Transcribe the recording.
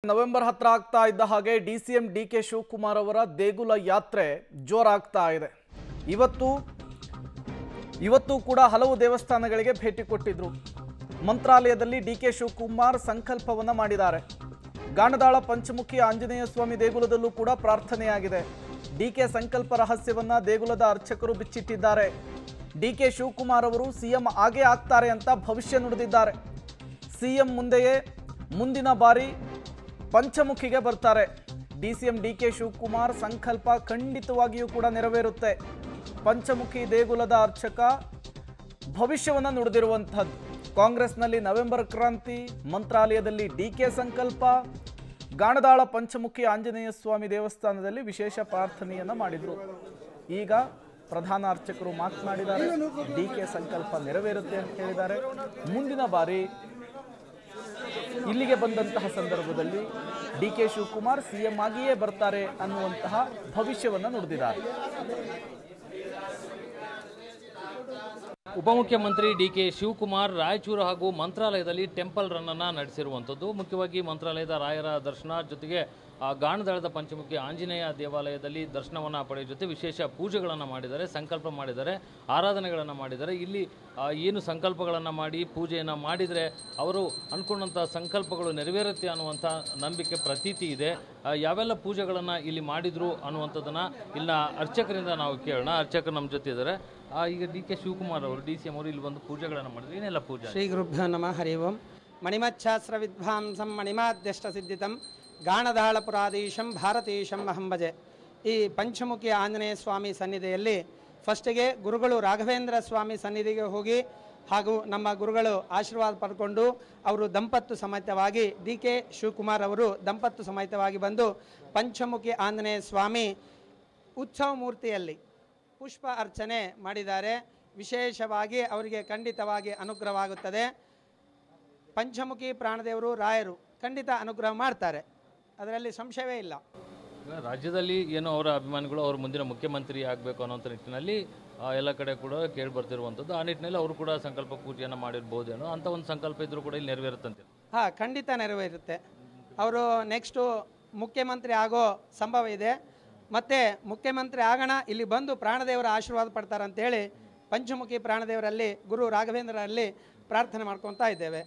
November 10 ಆಗ್ತಾ ಇದ್ದ ಹಾಗೆ ಡಿಸಿಎಂ ಡಿಕೆ ಶಿವಕುಮಾರ್ ಅವರ ದೇಗುಲ ಯಾತ್ರೆ ಜೋರಾಗ್ತಾ ಇದೆ. ಇವತ್ತು ಕೂಡ ಹಲವು ದೇವಸ್ಥಾನಗಳಿಗೆ ಭೇಟಿ ಕೊಟ್ಟಿದ್ರು. ಮಂತ್ರಾಲಯದಲ್ಲಿ ಡಿಕೆ ಶಿವಕುಮಾರ್ ಸಂಕಲ್ಪವನ್ನ ಮಾಡಿದ್ದಾರೆ. ಗಾಣದಾಳ ಪಂಚಮುಖಿ ಆಂಜನೇಯ ಸ್ವಾಮಿ ದೇಗುಲದಲ್ಲೂ ಕೂಡ ಪ್ರಾರ್ಥನೆಯಾಗಿದೆ. ಡಿಕೆ ಸಂಕಲ್ಪ ರಹಸ್ಯವನ್ನ ದೇಗುಲದ ಅರ್ಚಕರು ಬಿಚ್ಚಿಟ್ಟಿದ್ದಾರೆ. ಡಿಕೆ ಶಿವಕುಮಾರ್ ಅವರು ಸಿಎಂ ಆಗೇ ಆಗ್ತಾರೆ ಅಂತ ಭವಿಷ್ಯ ನುಡಿದಿದ್ದಾರೆ. ಸಿಎಂ ಮುಂದೆಯೇ ಮುಂದಿನ ಬಾರಿ ಪಂಚಮುಖಿಗೆ ಬರ್ತಾರೆ. ಡಿಸಿಎಂ ಡಿಕೆ ಶಿವಕುಮಾರ್ ಸಂಕಲ್ಪ ಖಂಡಿತವಾಗಿಯೂ ಕೂಡ ನೆರವೇರುತ್ತೆ. ಪಂಚಮುಖಿ ದೇಗುಲದ ಅರ್ಚಕ ಭವಿಷ್ಯವನ್ನು ನುಡಿದಿರುವಂಥದ್ದು. ಕಾಂಗ್ರೆಸ್ನಲ್ಲಿ ನವೆಂಬರ್ ಕ್ರಾಂತಿ, ಮಂತ್ರಾಲಯದಲ್ಲಿ ಡಿಕೆ ಸಂಕಲ್ಪ, ಗಾಣದಾಳ ಪಂಚಮುಖಿ ಆಂಜನೇಯ ಸ್ವಾಮಿ ದೇವಸ್ಥಾನದಲ್ಲಿ ವಿಶೇಷ ಪ್ರಾರ್ಥನೆಯನ್ನು ಮಾಡಿದರು. ಈಗ ಪ್ರಧಾನ ಅರ್ಚಕರು ಮಾತನಾಡಿದ್ದಾರೆ. ಡಿಕೆ ಸಂಕಲ್ಪ ನೆರವೇರುತ್ತೆ ಅಂತ ಹೇಳಿದ್ದಾರೆ. ಮುಂದಿನ ಬಾರಿ ಇಲ್ಲಿಗೆ ಬಂದಂತಹ ಸಂದರ್ಭದಲ್ಲಿ ಡಿಕೆ ಶಿವಕುಮಾರ್ ಸಿಎಂ ಆಗಿಯೇ ಬರ್ತಾರೆ ಅನ್ನುವಂತಹ ಭವಿಷ್ಯವನ್ನು ನುಡಿದಿದ್ದಾರೆ. ಉಪಮುಖ್ಯಮಂತ್ರಿ ಡಿಕೆ ಶಿವಕುಮಾರ್ ರಾಯಚೂರು ಹಾಗೂ ಮಂತ್ರಾಲಯದಲ್ಲಿ ಟೆಂಪಲ್ ರನ್ ಅನ್ನು ನಡೆಸಿರುವಂಥದ್ದು. ಮುಖ್ಯವಾಗಿ ಮಂತ್ರಾಲಯದ ರಾಯರ ದರ್ಶನ ಜೊತೆಗೆ ಗಾಣದಾಳದ ಪಂಚಮುಖಿ ಆಂಜನೇಯ ದೇವಾಲಯದಲ್ಲಿ ದರ್ಶನವನ್ನು ಪಡೆಯುವ ಜೊತೆ ವಿಶೇಷ ಪೂಜೆಗಳನ್ನು ಮಾಡಿದ್ದಾರೆ, ಸಂಕಲ್ಪ ಮಾಡಿದ್ದಾರೆ, ಆರಾಧನೆಗಳನ್ನು ಮಾಡಿದ್ದಾರೆ. ಇಲ್ಲಿ ಏನು ಸಂಕಲ್ಪಗಳನ್ನು ಮಾಡಿ ಪೂಜೆಯನ್ನು ಮಾಡಿದರೆ ಅವರು ಅಂದ್ಕೊಂಡಂಥ ಸಂಕಲ್ಪಗಳು ನೆರವೇರುತ್ತೆ ಅನ್ನುವಂಥ ನಂಬಿಕೆ ಪ್ರತೀತಿ ಇದೆ. ಯಾವೆಲ್ಲ ಪೂಜೆಗಳನ್ನು ಇಲ್ಲಿ ಮಾಡಿದರು ಅನ್ನುವಂಥದ್ದನ್ನು ಇಲ್ಲಿನ ಅರ್ಚಕರಿಂದ ನಾವು ಕೇಳೋಣ. ಅರ್ಚಕರು ನಮ್ಮ ಜೊತೆ ಇದ್ದಾರೆ. ಈಗ ಡಿಕೆ ಶಿವಕುಮಾರ್ ಅವರು ಡಿಸಿಎಂ ಅವರು ಇಲ್ಲಿ ಒಂದು ಪೂಜೆಗಳನ್ನು ಮಾಡಿದ್ರು. ಏನೆಲ್ಲ ಪೂಜೆ? ಶ್ರೀ ಗುರುಭ್ಯೋ ನಮಃ. ಹರಿ ಓಂ. ಮಣಿಮಚ್ಛಾಸ್ತ್ರ ವಿದ್ವಾಂಸಂ ಮಣಿಮಾದ್ಯಷ್ಟ ಸಿದ್ಧಿತಂ ಗಾಣದಾಳಪುರಾಧೀಶಂ ಭಾರತೀಶಂ ಅಹಂ ಭಜೆ. ಈ ಪಂಚಮುಖಿ ಆಂಜನೇಯ ಸ್ವಾಮಿ ಸನ್ನಿಧಿಯಲ್ಲಿ ಫಸ್ಟಿಗೆ ಗುರುಗಳು ರಾಘವೇಂದ್ರ ಸ್ವಾಮಿ ಸನ್ನಿಧಿಗೆ ಹೋಗಿ ಹಾಗೂ ನಮ್ಮ ಗುರುಗಳು ಆಶೀರ್ವಾದ ಪಡ್ಕೊಂಡು ಅವರು ದಂಪತ್ತು ಸಮೇತವಾಗಿ ಡಿಕೆ ಶಿವಕುಮಾರ್ ಅವರು ದಂಪತ್ತು ಸಮೇತವಾಗಿ ಬಂದು ಪಂಚಮುಖಿ ಆಂಜನೇಯ ಸ್ವಾಮಿ ಉತ್ಸವ ಮೂರ್ತಿಯಲ್ಲಿ ಪುಷ್ಪ ಅರ್ಚನೆ ಮಾಡಿದ್ದಾರೆ. ವಿಶೇಷವಾಗಿ ಅವರಿಗೆ ಖಂಡಿತವಾಗಿ ಅನುಗ್ರಹವಾಗುತ್ತದೆ. ಪಂಚಮುಖಿ ಪ್ರಾಣದೇವರು ರಾಯರು ಖಂಡಿತ ಅನುಗ್ರಹ ಮಾಡ್ತಾರೆ, ಅದರಲ್ಲಿ ಸಂಶಯವೇ ಇಲ್ಲ. ರಾಜ್ಯದಲ್ಲಿ ಏನೋ ಅವರ ಅಭಿಮಾನಿಗಳು ಅವರು ಮುಂದಿನ ಮುಖ್ಯಮಂತ್ರಿ ಆಗಬೇಕು ಅನ್ನೋಂಥ ನಿಟ್ಟಿನಲ್ಲಿ ಎಲ್ಲ ಕಡೆ ಕೂಡ ಕೇಳಿ ಬರ್ತಿರುವಂಥದ್ದು. ಆ ನಿಟ್ಟಿನಲ್ಲಿ ಅವರು ಕೂಡ ಸಂಕಲ್ಪ ಪೂಜೆಯನ್ನು ಮಾಡಿರ್ಬೋದೇನೋ ಅಂತ ಒಂದು ಸಂಕಲ್ಪ ಇದ್ರೂ ಕೂಡ ಇಲ್ಲಿ ನೆರವೇರುತ್ತಂತೆ. ಖಂಡಿತ ನೆರವೇರುತ್ತೆ. ಅವರು ನೆಕ್ಸ್ಟು ಮುಖ್ಯಮಂತ್ರಿ ಆಗೋ ಸಂಭವ ಇದೆ. ಮತ್ತು ಮುಖ್ಯಮಂತ್ರಿ ಆಗೋಣ, ಇಲ್ಲಿ ಬಂದು ಪ್ರಾಣದೇವರ ಆಶೀರ್ವಾದ ಪಡ್ತಾರೆ ಅಂತೇಳಿ ಪಂಚಮುಖಿ ಪ್ರಾಣದೇವರಲ್ಲಿ ಗುರು ರಾಘವೇಂದ್ರಲ್ಲಿ ಪ್ರಾರ್ಥನೆ ಮಾಡ್ಕೊತಾ ಇದ್ದೇವೆ.